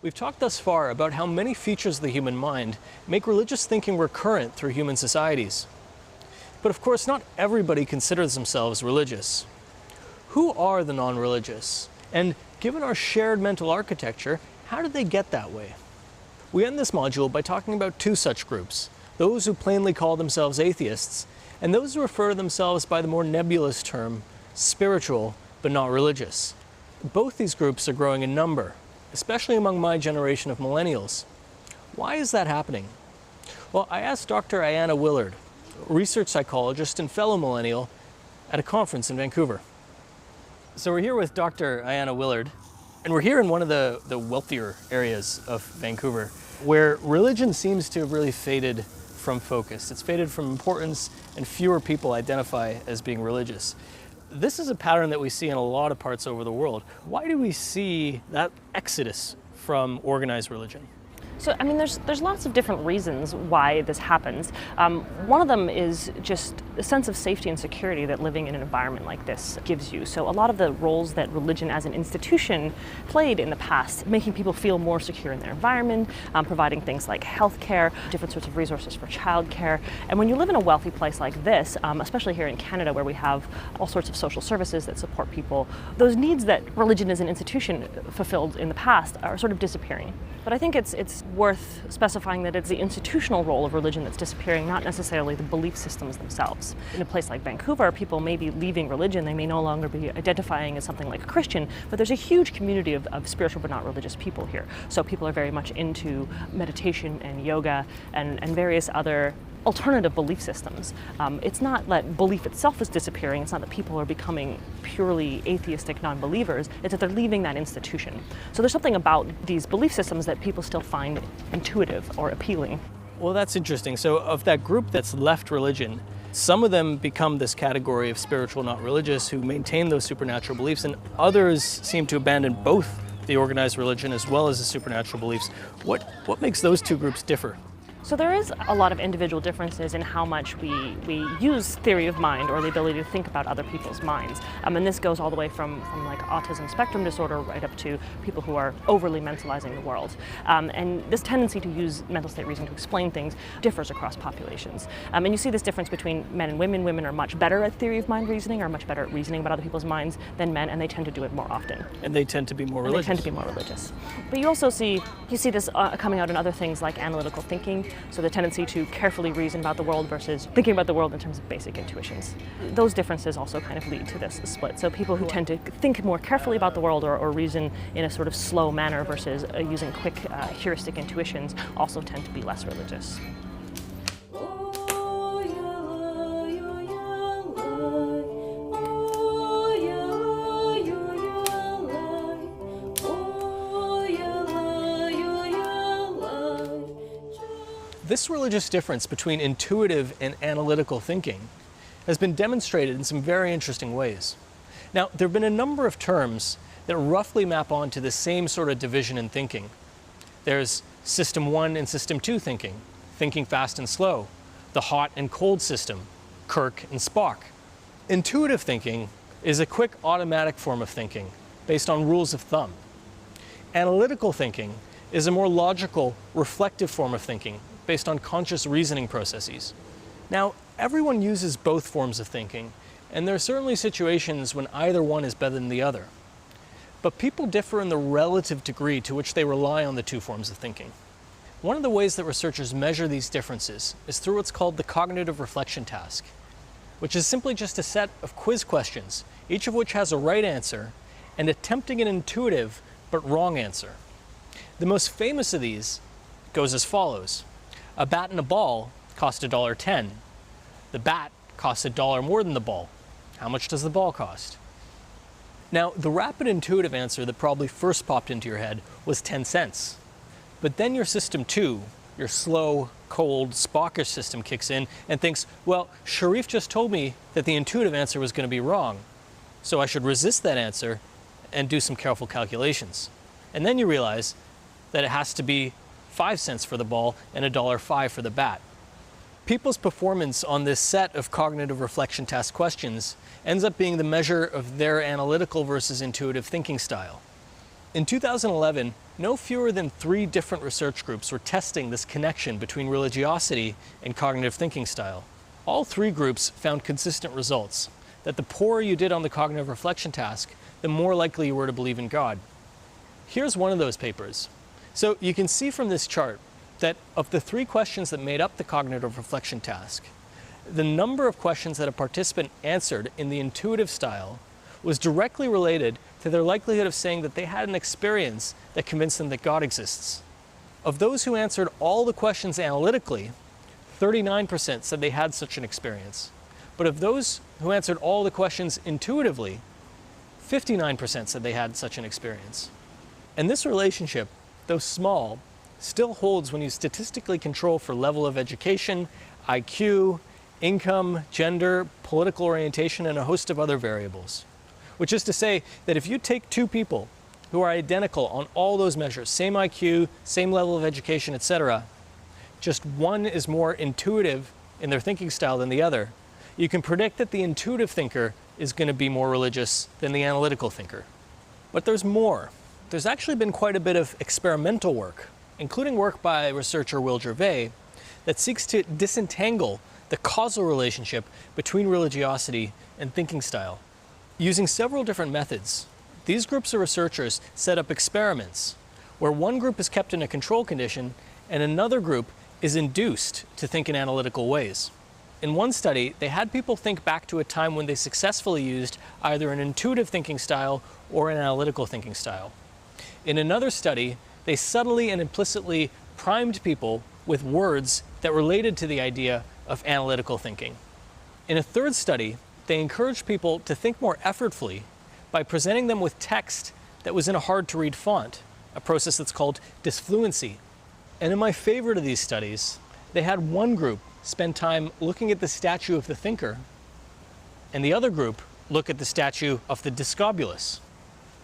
We've talked thus far about how many features of the human mind make religious thinking recurrent through human societies. But of course, not everybody considers themselves religious. Who are the non-religious? And given our shared mental architecture, how did they get that way? We end this module by talking about two such groups, those who plainly call themselves atheists, and those who refer to themselves by the more nebulous term, spiritual but not religious. Both these groups are growing in number, especially among my generation of millennials. Why is that happening? Well, I asked Dr. Ayanna Willard, a research psychologist and fellow millennial, at a conference in Vancouver. So we're here with Dr. Ayanna Willard, and we're here in one of the wealthier areas of Vancouver, where religion seems to have really faded from focus. It's faded from importance, and fewer people identify as being religious. This is a pattern that we see in a lot of parts over the world. Why do we see that exodus from organized religion? So, there's lots of different reasons why this happens. One of them is just a sense of safety and security that living in an environment like this gives you. So a lot of the roles that religion as an institution played in the past, making people feel more secure in their environment, providing things like healthcare, different sorts of resources for childcare. And when you live in a wealthy place like this, especially here in Canada where we have all sorts of social services that support people, those needs that religion as an institution fulfilled in the past are sort of disappearing. But I think it's worth specifying that it's the institutional role of religion that's disappearing, not necessarily the belief systems themselves. In a place like Vancouver, people may be leaving religion, they may no longer be identifying as something like a Christian, but there's a huge community of spiritual but not religious people here. So people are very much into meditation and yoga and various other alternative belief systems. It's not that belief itself is disappearing, it's not that people are becoming purely atheistic non-believers, it's that they're leaving that institution. So there's something about these belief systems that people still find intuitive or appealing. Well, that's interesting. So of that group that's left religion, some of them become this category of spiritual not religious who maintain those supernatural beliefs, and others seem to abandon both the organized religion as well as the supernatural beliefs. What makes those two groups differ? So there is a lot of individual differences in how much we use theory of mind or the ability to think about other people's minds. And this goes all the way from like autism spectrum disorder right up to people who are overly mentalizing the world. And this tendency to use mental state reasoning to explain things differs across populations. And you see this difference between men and women. Women are much better at theory of mind reasoning, are much better at reasoning about other people's minds than men, and they tend to do it more often. And they tend to be more religious. They tend to be more religious. But you also see this coming out in other things like analytical thinking. So the tendency to carefully reason about the world versus thinking about the world in terms of basic intuitions. Those differences also kind of lead to this split. So people who tend to think more carefully about the world or reason in a sort of slow manner versus using quick heuristic intuitions also tend to be less religious. This religious difference between intuitive and analytical thinking has been demonstrated in some very interesting ways. Now, there have been a number of terms that roughly map onto the same sort of division in thinking. There's System 1 and System 2 thinking, thinking fast and slow, the hot and cold system, Kirk and Spock. Intuitive thinking is a quick automatic form of thinking based on rules of thumb. Analytical thinking is a more logical, reflective form of thinking based on conscious reasoning processes. Now, everyone uses both forms of thinking, and there are certainly situations when either one is better than the other. But people differ in the relative degree to which they rely on the two forms of thinking. One of the ways that researchers measure these differences is through what's called the cognitive reflection task, which is simply just a set of quiz questions, each of which has a right answer, and attempting an intuitive but wrong answer. The most famous of these goes as follows. A bat and a ball cost $1.10. The bat costs $1 more than the ball. How much does the ball cost? Now, the rapid intuitive answer that probably first popped into your head was 10 cents. But then your System 2, your slow, cold, Spockish system kicks in and thinks, well, Sharif just told me that the intuitive answer was going to be wrong, so I should resist that answer and do some careful calculations. And then you realize that it has to be 5 cents for the ball and $1.05 for the bat. People's performance on this set of cognitive reflection task questions ends up being the measure of their analytical versus intuitive thinking style. In 2011, no fewer than 3 different research groups were testing this connection between religiosity and cognitive thinking style. All 3 groups found consistent results, that the poorer you did on the cognitive reflection task, the more likely you were to believe in God. Here's one of those papers. So you can see from this chart that of the 3 questions that made up the cognitive reflection task, the number of questions that a participant answered in the intuitive style was directly related to their likelihood of saying that they had an experience that convinced them that God exists. Of those who answered all the questions analytically, 39% said they had such an experience. But of those who answered all the questions intuitively, 59% said they had such an experience. And this relationship, though small, still holds when you statistically control for level of education, IQ, income, gender, political orientation, and a host of other variables. Which is to say that if you take 2 people who are identical on all those measures, same IQ, same level of education, etc., just one is more intuitive in their thinking style than the other, you can predict that the intuitive thinker is going to be more religious than the analytical thinker. But there's more. There's actually been quite a bit of experimental work, including work by researcher Will Gervais, that seeks to disentangle the causal relationship between religiosity and thinking style. Using several different methods, these groups of researchers set up experiments where one group is kept in a control condition and another group is induced to think in analytical ways. In one study, they had people think back to a time when they successfully used either an intuitive thinking style or an analytical thinking style. In another study, they subtly and implicitly primed people with words that related to the idea of analytical thinking. In a third study, they encouraged people to think more effortfully by presenting them with text that was in a hard-to-read font, a process that's called disfluency. And in my favorite of these studies, they had one group spend time looking at the statue of the thinker, and the other group look at the statue of the discobulus.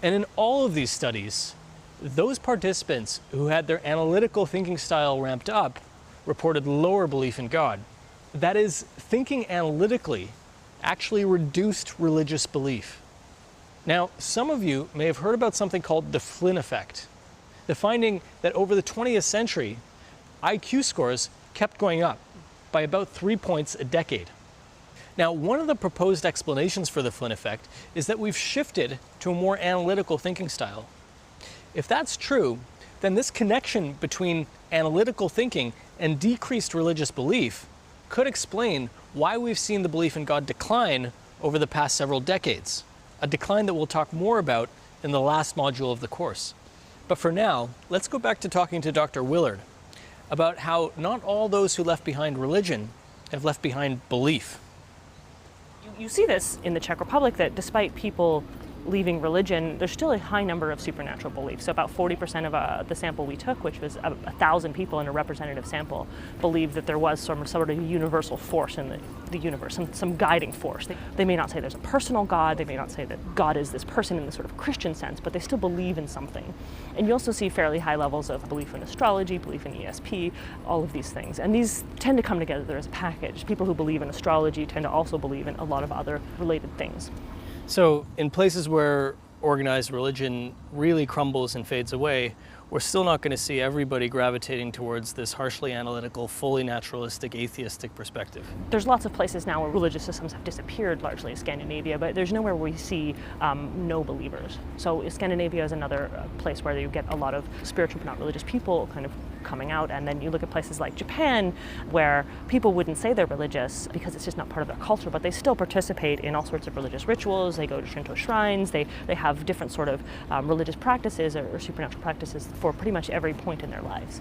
And in all of these studies, those participants who had their analytical thinking style ramped up reported lower belief in God. That is, thinking analytically actually reduced religious belief. Now, some of you may have heard about something called the Flynn effect, the finding that over the 20th century, IQ scores kept going up by about 3 points a decade. Now, one of the proposed explanations for the Flynn effect is that we've shifted to a more analytical thinking style. If that's true, then this connection between analytical thinking and decreased religious belief could explain why we've seen the belief in God decline over the past several decades, a decline that we'll talk more about in the last module of the course. But for now, let's go back to talking to Dr. Willard about how not all those who left behind religion have left behind belief. You see this in the Czech Republic, that despite people leaving religion, there's still a high number of supernatural beliefs. So about 40% of the sample we took, which was 1,000 people in a representative sample, believed that there was some sort of universal force in the universe, some guiding force. They may not say there's a personal God, they may not say that God is this person in the sort of Christian sense, but they still believe in something. And you also see fairly high levels of belief in astrology, belief in ESP, all of these things. And these tend to come together as a package. People who believe in astrology tend to also believe in a lot of other related things. So in places where organized religion really crumbles and fades away, we're still not going to see everybody gravitating towards this harshly analytical, fully naturalistic, atheistic perspective. There's lots of places now where religious systems have disappeared, largely in Scandinavia, but there's nowhere where we see no believers. So Scandinavia is another place where you get a lot of spiritual but not religious people kind of coming out. And then you look at places like Japan, where people wouldn't say they're religious because it's just not part of their culture, but they still participate in all sorts of religious rituals. They go to Shinto shrines. They have different sort of religious practices or supernatural practices for pretty much every point in their lives.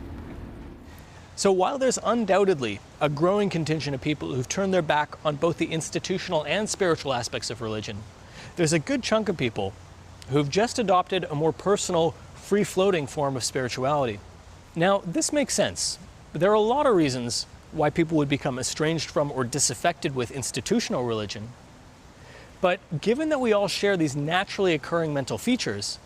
So while there's undoubtedly a growing contingent of people who've turned their back on both the institutional and spiritual aspects of religion, there's a good chunk of people who've just adopted a more personal, free-floating form of spirituality. Now, this makes sense. There are a lot of reasons why people would become estranged from or disaffected with institutional religion. But given that we all share these naturally occurring mental features,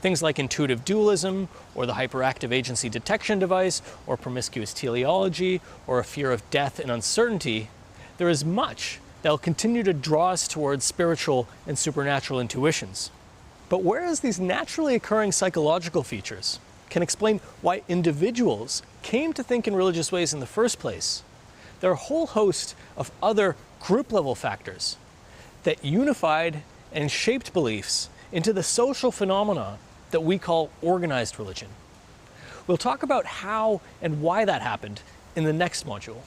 things like intuitive dualism, or the hyperactive agency detection device, or promiscuous teleology, or a fear of death and uncertainty, there is much that will continue to draw us towards spiritual and supernatural intuitions. But whereas these naturally occurring psychological features can explain why individuals came to think in religious ways in the first place, there are a whole host of other group-level factors that unified and shaped beliefs into the social phenomena that we call organized religion. We'll talk about how and why that happened in the next module.